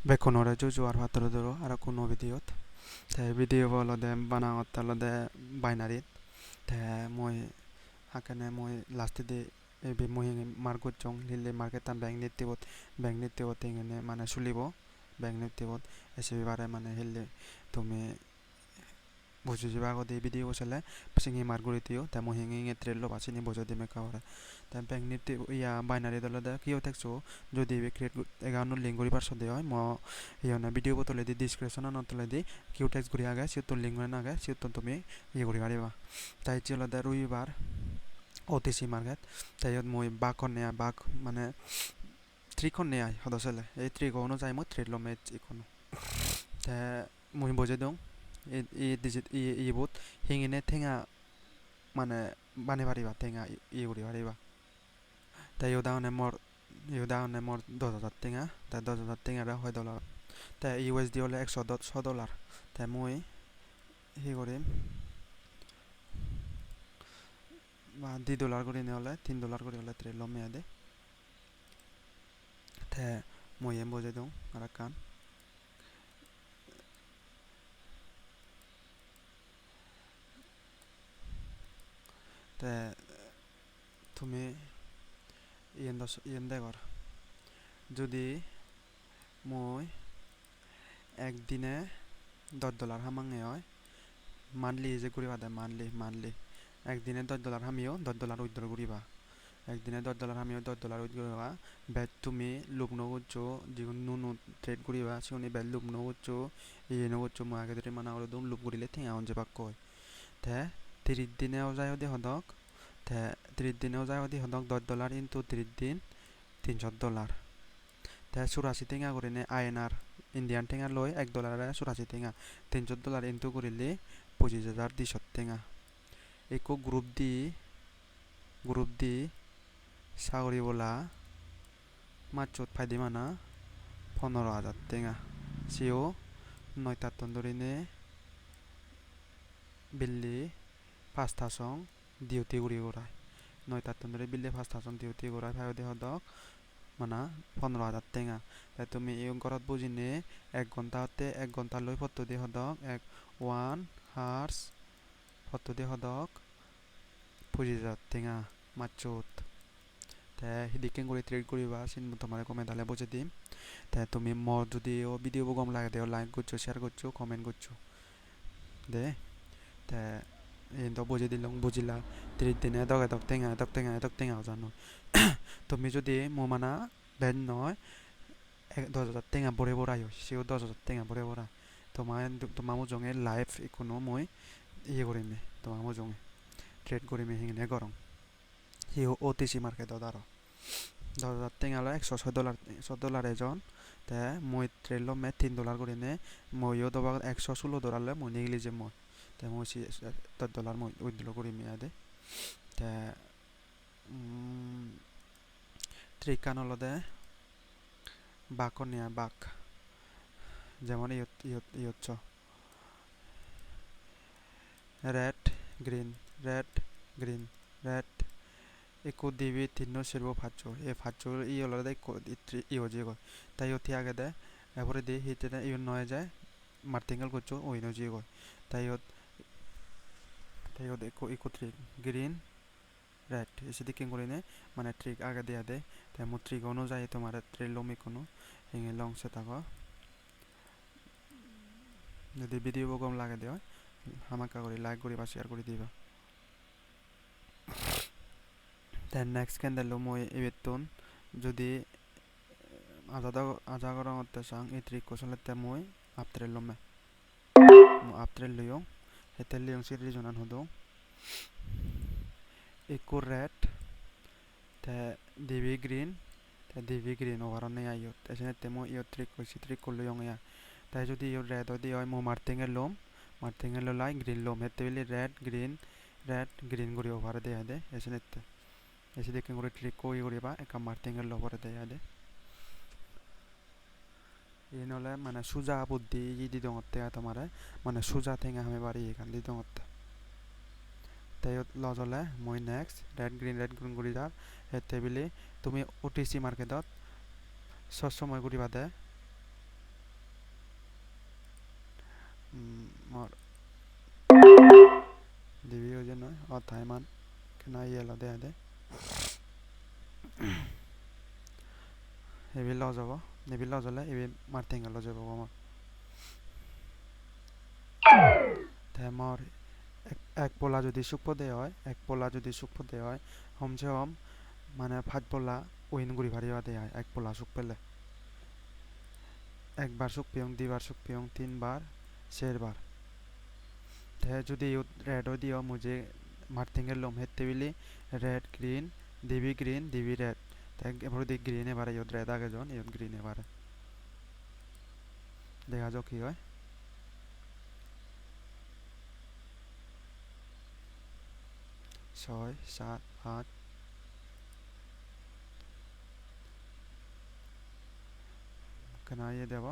বেকনরে জুজু আর হাতরে ধরো আর কোনো ভিডিওত তে ভিডিও বলদে বানাওত তলদে বাইনারিত তে মই হাকানে মই লাস্টে দে এবে মই মার্কেট জং লিলে মার্কেটান ব্যাংক নিতেবত এখানে মানে সুলিব ব্যাংক নিতেবত এসে বারে মানে হেললে তুমি বুঝু যাবা আগতে ভিডিও বসালে সিঙ্গি মার্গুরিতিও তে মই হিঙ্গি ট্রেল বাসিনি বুঝো দিমে কাওরে তে ব্যাংক নিতে ইয়া বাইনারি দলদে কিও থাকছো যদি বে ক্রিয়েট এগানো লিঙ্ক করি পারছো দে হয় ম ইয়া ভিডিও বতলে দি ডিসক্রিপশন নতলে দি কিউ টেক্স করি আগে সিউত লিঙ্ক না আগে সিউত তুমি ইয়ে করি পারিবা তাই চিলদে রবিবার OTC মার্কেট তাই মই বাকন নেয়া বাক মানে ত্রিকন নেয়া হদসলে এই ত্রিকোণ যাই মই ট্রেড লো ম্যাচ ইকোনো তে মই বুঝে দং ই ডিজিট ই বুট হিঙিনে ঠেঙা মানে বানে পারিবা ঠেঙা ই করি পারিবা তাই ইউদাহনে মর 10,000 টেঙা তাই 10,000 টেঙারা হয় ডলার তাই USD হলে 110 ডলার তাই মই হি করিম বা $2 করে নিয়ে হলে $3 করে হলে ট্রেড লমে আদে তে মই এম বুঝে দং আর কান তে তুমি ইয়েন দেখর যদি মই একদিনে $10 হামাঙে হয় মান্থলি যে করিবা দে মান্থলি একদিনে $10 হামিও $10 উইথড্র করিবা একদিনে $10 হামিও $10 উইথড্র করিবা ব্যাট তুমি লুপ নগোচ্ছো যেগুলো নুন ট্রেড করিবা সেগুলি ব্যাট লুপ নগোচ্ছো ইয়ে নগোচ্ছো মই আগে ধরে মানা করে দম লুপ করিলে ঠিক আউন যে পাক কয় তে 30 দিনেও যায় দি হদক তে 30 দিনেও যায় দি হদক $10 ইনটু 30 দিন $300 তে 84 টেঙা করে নে INR ইন্ডিয়ান টেঙা লয় $1 84 টেঙা $300 ইনটু করিলে 25,200 টেঙা একো গ্রুপ দি সাগরি বলা মাছত ফাইদি মানা 15,000 টেঙা সিও 9টা তন্দুরিনে বিল্লি 5টা সং ডিউটি গুড়ি গোড়ায় 9টা তন্দুরি বিল্লি 5টা সং ডিউটি গোড়ায় ভাই দেহ দক মানা 15,000 টেঙা তাই তুমি এই ঘরত বুঝিনে 1 ঘন্টা হতে 1 ঘন্টা লই ফটো দিয়ে হদক 1 হার্স ফটো দিয়ে হদক 25,000 টেঙা মাছত তে হিদিকে করে ট্রেড করিবা সিন তোমার কমেন্ট আলে বুঝে দিম তে তুমি মোর যদি ও ভিডিও গম লাগে দেও লাইক করছো শেয়ার করছো কমেন্ট করছো দে তে এই তো বুঝে দিলাম বুঝিলা 30 দিনে এতক টেঙা জানো তুমি যদি মোমানা বেন নয় 10,000 টেঙা বড়ে বড়াই সেও 10,000 টেঙা বড়ে বড়া তোমার মোজঙে লাইভ কোনো মই ইয়ে করিমে তোমার মোজঙে ট্রেড করিমে হিংনে গরম সিও OTC মার্কেটত আৰু 10,000 টেঙা লয় $106 এজন তে মই ট্রেড লমে $3 করে নে মইও দবা $116 লয় মই নিগলি যে মই তে মই $10 মই উইথড্র করি মিয়া দে তে ট্রিক কান হলো দে বাক নিয়া বাক যেমন ইয়চ্ছ রেড গ্রিন রেড একো দিবি তিনো সেরবো ফাচ্চো এ ফাচ্চো ই হলো দে ইও যে গয় তাই অতি আগে দে এরপরে দি হিতে দে ইও নয় যায় মার্টিঙ্গেল করছো ওই নো যে গয় তাই একো ট্রিক গ্রিন রেড এসে দিকে করে নে মানে ট্রিক আগে দিয়া দে তাই মো ট্রিক অনুযায়ী তোমার ট্রেল লমি কোনো হিঙে লং সে থাকো যদি ভিডিও কম লাগে দেওয়া হামাকা করে লাইক করি বা শেয়ার করে দিবা দেন নেক্সট ক্যান্ডেল মই এবেতন যদি আজা করা হতে চাং এই ট্রিক কোসলেতে মই আপত্রেল লমে আপত্রেল লিও হেতে লিও সিরি জনান হদো একো রেড তে ডিভি গ্রিন ওভারনে আইও এসে তে মই ইও ট্রিক কইছি ট্রিক করলে ইয়ং ইয়া তাই যদি ইও রেড দি হয় মো মার্টিঙ্গেল লাই গ্রিন লোম হেতে বিলি রেড গ্রিন গুড়ি ওভার দেয়া দে এসে নেতে এসে দেখে করে ট্রিক কই করিবা একা মার্টিঙ্গেল ওভার দেয়া দে এই নলে মানে সুজা বুদ্ধি ই দি দঙতে তোমারে মানে সুজা থেঙা আমি বাড়ি এখান দি দঙতে তাই লজলে মই নেক্সট রেড গ্রিন গুড়ি যার হেতে বিলি তুমি OTC মার্কেটত সবসময় করিবা দে mor divi ho jeno othai man kena yelo de ade ebi lo jabo ebi lo jole ebi martinga lo jabo mor te mor এক পোলা যদি সুপদে হয় এক পোলা যদি সুপদে হয় কমসে কম মানে 5 পোলা উইন গুড়ি ভারি বাদে হয় এক পোলা সুপ পেলে একবার সুপ পিয়ং দুইবার সুপ পিয়ং তিনবার চারবার তে যদি রেড দিও মুঝে মার্টিঙ্গের লোম হেতে বিলি রেড গ্রিন দিবি রেড তাই এবার দি গ্রিন এবারে ইয়ত রেড আগে জন ইয়ত গ্রিন এবারে দেখা যাক কি হয় 6 7 8 কেনা ইয়ে দেব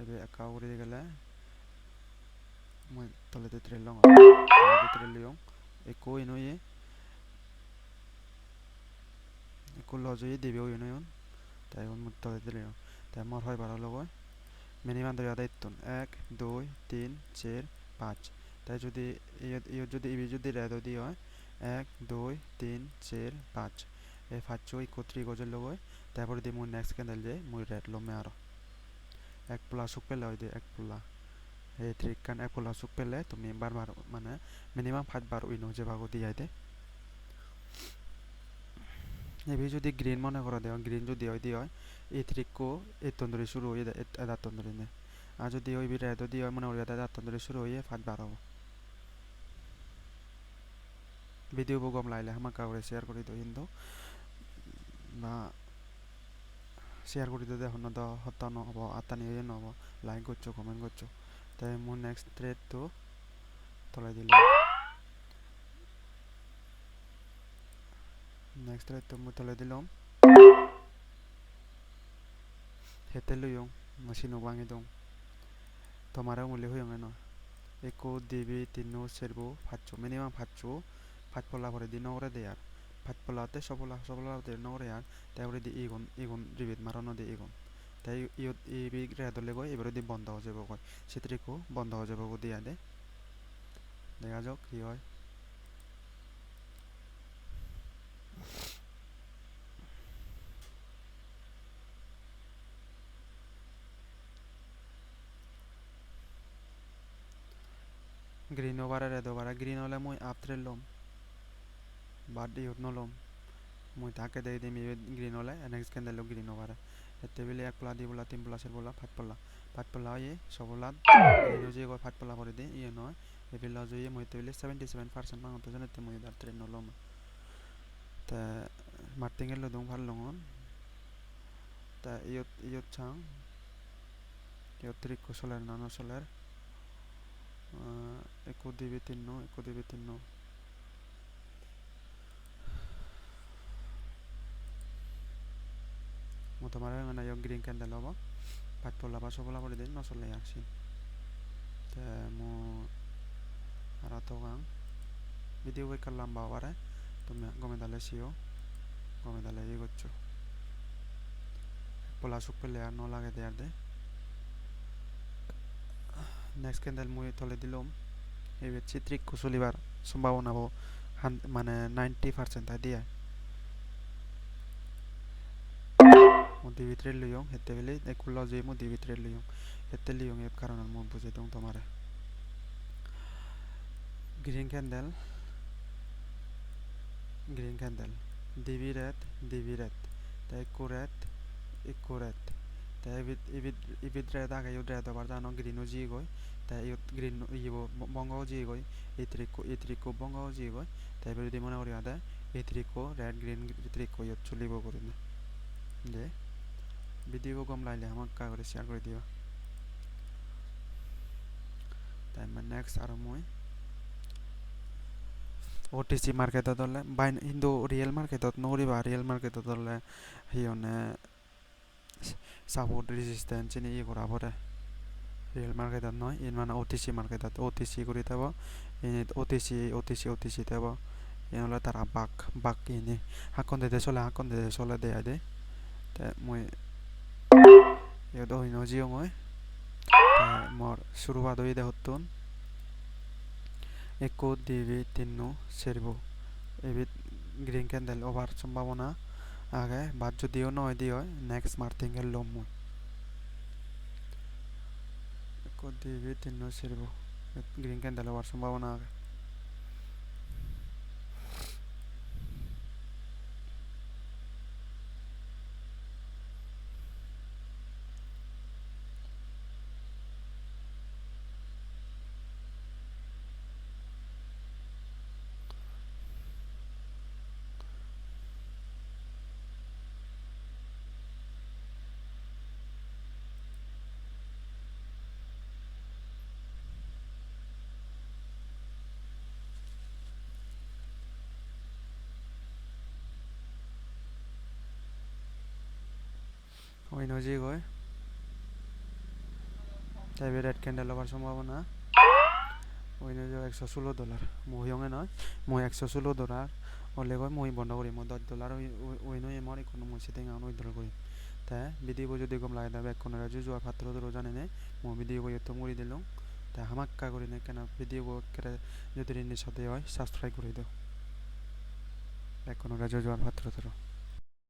এবে একা উড়ে গেলে মই তলেতে ট্রেলং তলেতে ট্রেলিয়ং একো ইনয়ে একো লজয়ে দিবে ইনয়ন তাই মই তলেতে ট্রেলিয়ং তাই মর হয় বারো লগয় মিনিমাম ধরে দায়িত্ব 1 2 3 4 5 তাই যদি যদি ইবি যদি রেড দি হয় 1 2 3 4 5 এই 5 চই কোত্রি গজল লগয় তারপরে দি মই নেক্সট ক্যান্ডেল যে মই রেড লমে আরো এক প্লাস সুক পেলে হয় দি এক প্লাস এই ট্রিক কান এক প্লাস সুক পেলে তুমি বারবার মানে মিনিমাম 5 বার উইন হয়ে যাবে দি আইতে এবি যদি গ্রিন মনে করো দেও গ্রিন যদি হয় দি হয় এই ট্রিক কো এই তন্দুরি শুরু হয়ে এটা তন্দুরি নে আর যদি ওই বি রেড দি হয় মনে করি এটা তন্দুরি শুরু হয়ে 5 বার হবে ভিডিও গম লাইলে আমাকে করে শেয়ার করে দিও কিন্তু না শেয়ার করে দিও দেখো না দ হতা নহব আতানি হয়ে নহব লাইক করছো কমেন্ট করছো তাই মো নেক্সট থ্রেড তো তলাই দিল নেক্সট থ্রেড তো মো তলাই দিলাম হেতে লইং মেশিনো বাঙি দং তোমারও মুলে হইং না एको दिबी तीनो सेरबो फाचो मिनिमाम फाचो फाच पोला भरे di नगरे de यार फाच पोला ते सबला de नगरे यार তারপরে দি ইগুন রিপিট মারানো দি ইগুন তাই ইয়ত ইবি রেড হলে গয় এবারে দি বন্ধ হয়ে যাবে গয় সেত্রিকো বন্ধ হয়ে যাবে গো দিয়া দে দেখা যাক কি হয় গ্রিন ওভারে রেড ওভারে গ্রিন হলে মই আফট্রে লম বাদ দি ইয়ত নলম মই তাকে দেই দিম গ্রিন হলে নেক্সট ক্যান্ডেল গ্রিন ওভারে এতে বিলে এক পোলা দি পোলা তিন পোলা চার পোলা পাঁচ পোলা ইয়ে সবলা গ্রিন যে গয় পাঁচ পোলা ভরে দি ইয়ে নয় এবিলা জয়ে মই এতে বিলে 77% মাংতো জানতে মই দার ট্রেন নলম তা মার্টিঙ্গের লদং ভাল লঙন তা ইয়ত চাং ইয়ত ট্রিক কো সোলার নানো সোলার एको दिबी तीनो mo tomare ngana yo green candle hobo pat pola ba sobola pore din no sole aksi te mo ara to gang video we kallam ba ware তুমি গমে দালে সিও গমে দালে ই গচ্ছো পোলা সুক পেলে আর ন লাগে দেয়ার দে নেক্সট ক্যান্ডেল মুই তলে দিলাম এই চিত্রিক কুশলিবার সম্ভাবনা মানে 90% দিয়ে মধ্যে ভিতরে লইও হেতে বেলে একুল যে মধ্যে ভিতরে লইও হেতে লইও এর কারণ আমি বুঝাই দઉં তোমারে গ্রিন ক্যান্ডেল দিবি রেড তাই একুরেট তাই ইবিট রেড আগে ইউ রেড আবার জানো গ্রিনও জি গই তাই ইউ গ্রিন ইবো বঙ্গও জি গই এই ট্রিকো বঙ্গও জি গই তাই যদি মনে করি আদা এই ট্রিকো রেড গ্রিন ট্রিকো ইউ চলিব করি না দে ভিডিও কম লাইলে আমাকে করে শেয়ার করে দিও তাই মানে নেক্সট আর মই OTC মার্কেটত হলে বাইন কিন্তু রিয়েল মার্কেটত নকৰিবা ৰিয়েল মাৰ্কেটত হলে হিয়নে সাপোৰ্ট ৰেজিস্ট্যান্স চিনি ই কৰা পৰে ৰিয়েল মাৰ্কেটত নহয় ইন মানে OTC মাৰ্কেটত OTC কৰি থাব ইন OTC থাব ইন হলে তারা বাক ইনি হাকন দে চলে দে তে মই ইয়ত হইনো জিও মই mor शुरुआत हुई दे होतुन eko divi tinnu servo ebit green candle ovar সম্ভাবনা আগে বাদ যদিও নয় দিও নেক্সট মার্থিং এর লম eko divi tinnu servo green candle ovar সম্ভাবনা আগে ওই নজি গয় তাই রেড ক্যান্ডেল ওভার সম্ভাবনা ওই নজি $116 মহিয়ঙে নয় মই $116 হলে গয় মই বন্ধ করি মই $10 ওই নয় এমর কোনো মই সেটিং আউন উইথড্র করি তাই ভিডিও যদি গম লাগে দাবে কোনো রাজু জোয়া পাত্র ধরো জানে নে মই ভিডিও বই তো মুড়ি দিলাম তাই হামাক্কা করি না কেন ভিডিও করে যদি রিনের সাথে হয় সাবস্ক্রাইব করে দাও কোনো রাজু জোয়ার পাত্র ধরো